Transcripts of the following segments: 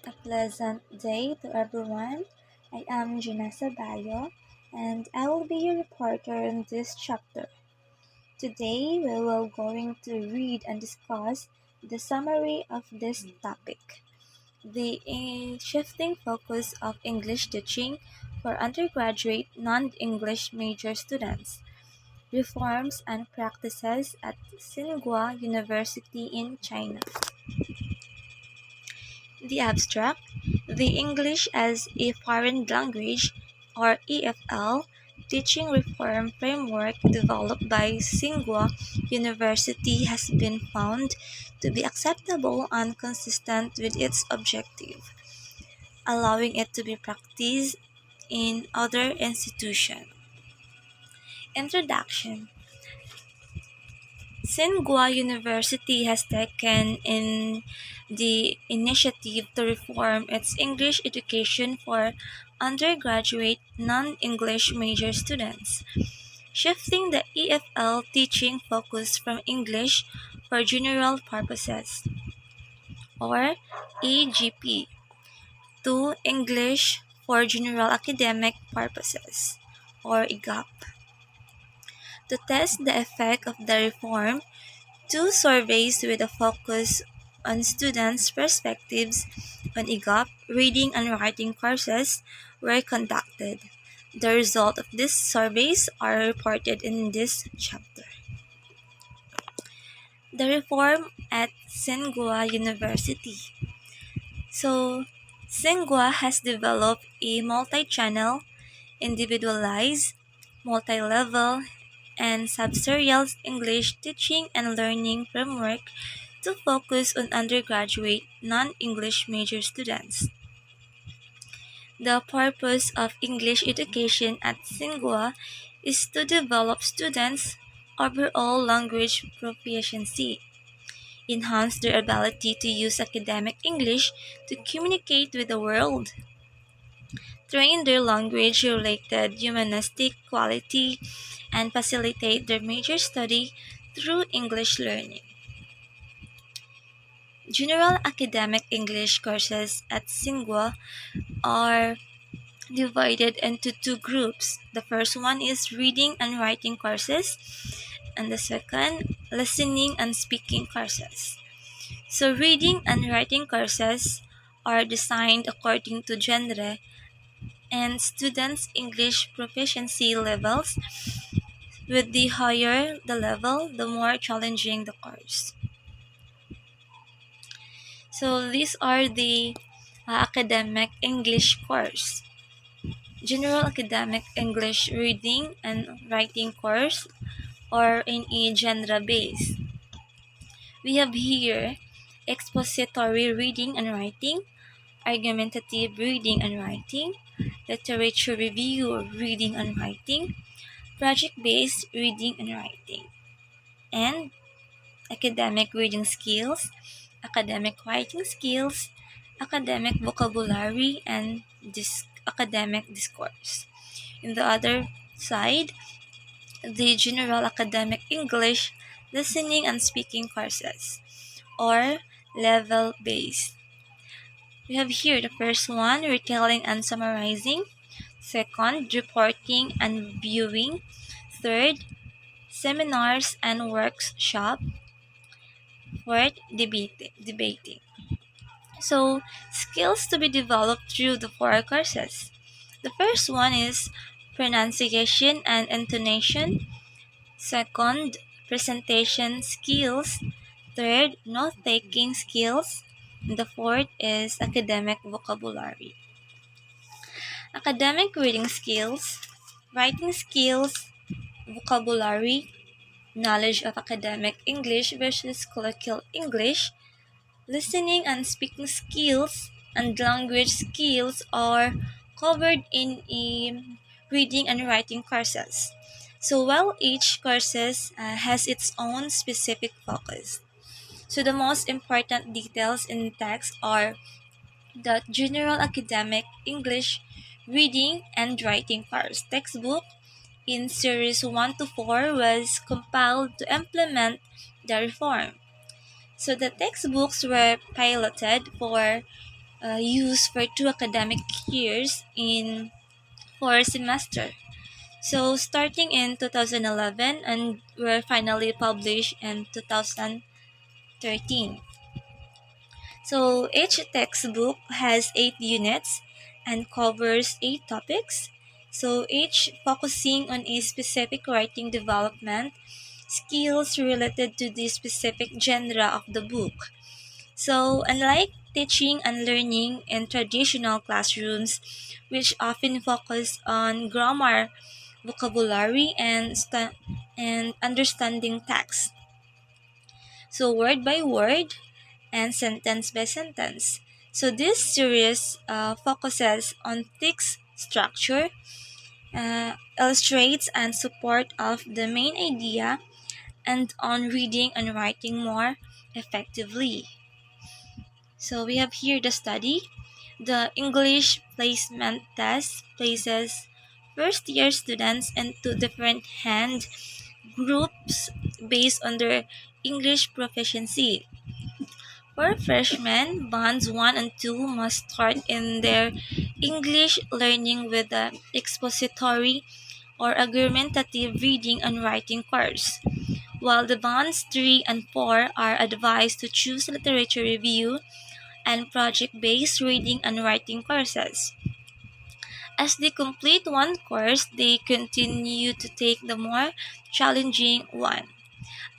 A pleasant day to everyone. I am Janessa Bayo, and I will be your reporter in this chapter. Today, we will going to read and discuss the summary of this topic. The shifting focus of English teaching for undergraduate non-English major students. Reforms and practices at Tsinghua University in China. The abstract, the English as a Foreign Language or EFL teaching reform framework developed by Tsinghua University has been found to be acceptable and consistent with its objective, allowing it to be practiced in other institutions. Introduction. Tsinghua University has taken in the initiative to reform its English education for undergraduate non-English major students, shifting the EFL teaching focus from English for general purposes or EGP to English for general academic purposes or EGAP. To test the effect of the reform, two surveys with a focus on students' perspectives on EGOP reading and writing courses were conducted. The results of these surveys are reported in this chapter. The reform at Tsinghua University. So, Tsinghua has developed a multi-channel, individualized, multi-level, and subserial English teaching and learning framework to focus on undergraduate non-English major students. The purpose of English education at Tsinghua is to develop students' overall language proficiency, enhance their ability to use academic English to communicate with the world, train their language-related humanistic quality, and facilitate their major study through English learning. General academic English courses at Tsinghua are divided into two groups. The first one is reading and writing courses, and the second, listening and speaking courses. So, reading and writing courses are designed according to genre and students' English proficiency levels. With the higher the level, the more challenging the course. So, these are the academic English course. General academic English reading and writing course or in a genre base. We have here expository reading and writing, argumentative reading and writing, literature review reading and writing, project-based reading and writing, and academic reading skills, academic writing skills, academic vocabulary, and academic discourse. In the other side, the general academic English listening and speaking courses, or level based. We have here the first one, retelling and summarizing. Second, reporting and viewing. Third, seminars and workshop. Fourth, debating. So, skills to be developed through the four courses. The first one is pronunciation and intonation. Second, presentation skills. Third, note-taking skills. And the fourth is academic vocabulary. Academic reading skills, writing skills, vocabulary, knowledge of academic English versus colloquial English, listening and speaking skills, and language skills are covered in reading and writing courses. So while each courses has its own specific focus. So the most important details in text are the general academic English reading and writing course textbook in series 1 to 4 was compiled to implement the reform. So the textbooks were piloted for used for 2 academic years in 4 semesters. So starting in 2011 and were finally published in 2013. So each textbook has 8 units and covers 8 topics. So each focusing on a specific writing development skills related to the specific genre of the book. So unlike teaching and learning in traditional classrooms, which often focus on grammar, vocabulary, and understanding text, so word by word and sentence by sentence. So this series focuses on text structure, illustrates and support of the main idea, and on reading and writing more effectively. So we have here the study. The English placement test places first year students into different hand groups based on their English proficiency. For freshmen, bands 1 and 2 must start in their English learning with the expository or argumentative reading and writing course, while the bands 3 and 4 are advised to choose literature review and project-based reading and writing courses. As they complete one course, they continue to take the more challenging one.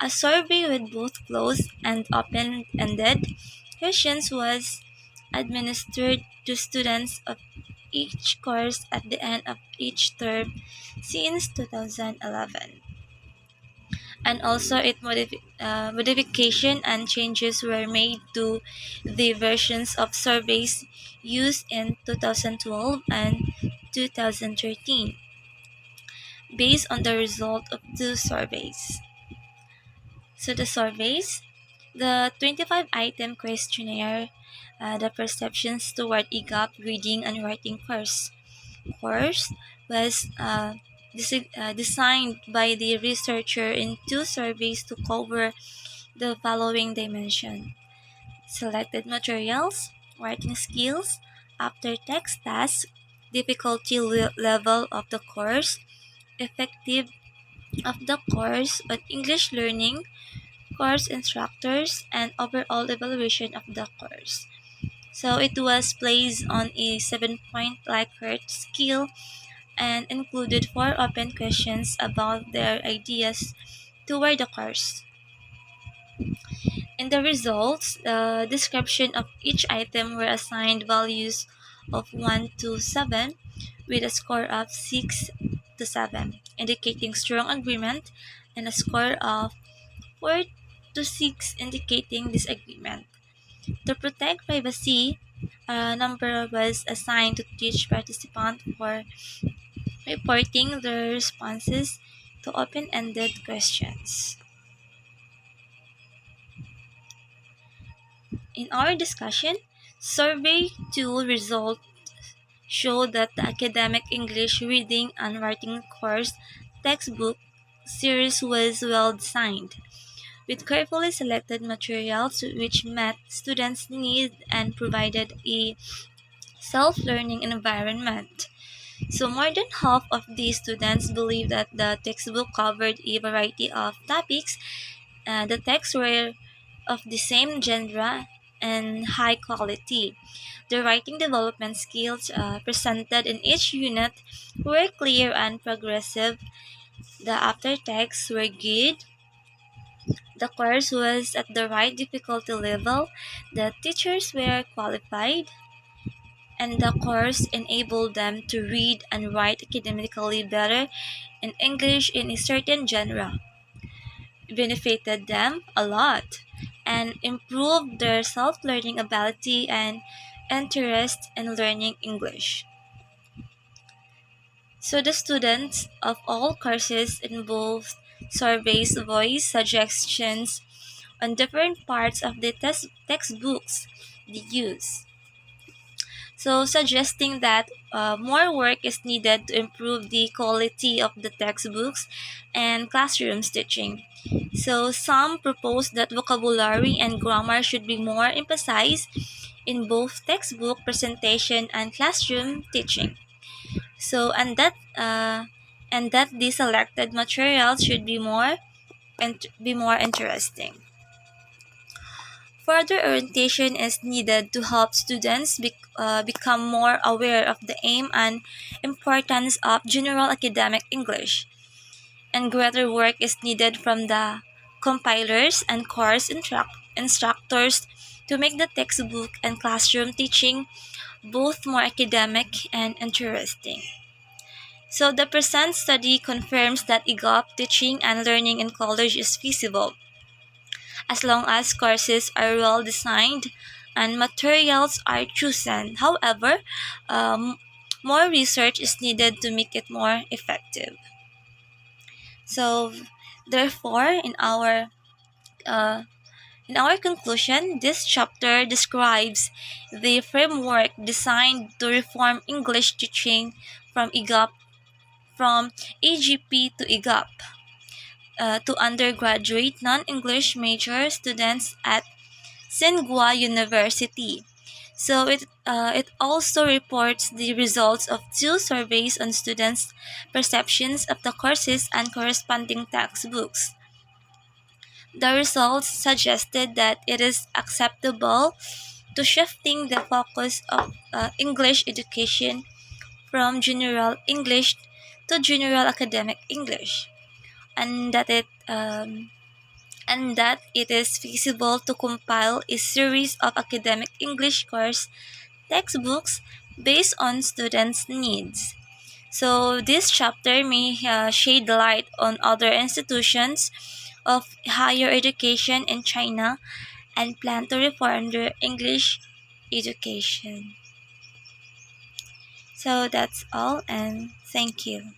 A survey with both closed and open-ended questions was administered to students of each course at the end of each term since 2011. And also, modification and changes were made to the versions of surveys used in 2012 and 2013 based on the result of 2 surveys. So the surveys, the 25-item questionnaire, the perceptions toward EGOP reading and writing course was designed by the researcher in 2 surveys to cover the following dimension: selected materials, writing skills, after text tasks, difficulty level of the course, effective of the course on English learning, course instructors, and overall evaluation of the course. So it was placed on a 7-point Likert scale and included 4 open questions about their ideas toward the course. In the results, the description of each item were assigned values of 1 to 7 with a score of 6 to 7, indicating strong agreement, and a score of 4 to 6 indicating disagreement. To protect privacy, a number was assigned to each participant for reporting their responses to open-ended questions. In our discussion, Survey 2 results show that the academic English reading and writing course textbook series was well designed, with carefully selected materials which met students' needs and provided a self-learning environment. So more than half of these students believe that the textbook covered a variety of topics. The texts were of the same genre and high quality. The writing development skills presented in each unit were clear and progressive. The aftertexts were good. The course was at the right difficulty level. The teachers were qualified, and the course enabled them to read and write academically better in English in a certain genre, benefited them a lot, and improved their self learning ability and interest in learning English. So, the students of all courses in both surveys voiced suggestions on different parts of the textbooks they use. So, suggesting that more work is needed to improve the quality of the textbooks and classroom teaching. So, some propose that vocabulary and grammar should be more emphasized in both textbook presentation and classroom teaching. So, and that the selected materials should be more interesting. Further orientation is needed to help students become more aware of the aim and importance of general academic English, and greater work is needed from the compilers and instructors to make the textbook and classroom teaching both more academic and interesting. So the present study confirms that EGOP teaching and learning in college is feasible as long as courses are well designed and materials are chosen. However, um, more research is needed to make it more effective. So, therefore, uh, in our conclusion, this chapter describes the framework designed to reform English teaching from EGOP from AGP to EGOP to undergraduate non-English major students at Tsinghua University. So it also reports the results of two surveys on students' perceptions of the courses and corresponding textbooks. The results suggested that it is acceptable to shifting the focus of English education from general English to general academic English, and that it is feasible to compile a series of academic English course textbooks based on students' needs. So, this chapter may shed light on other institutions of higher education in China and plan to reform their English education. So, that's all, and thank you.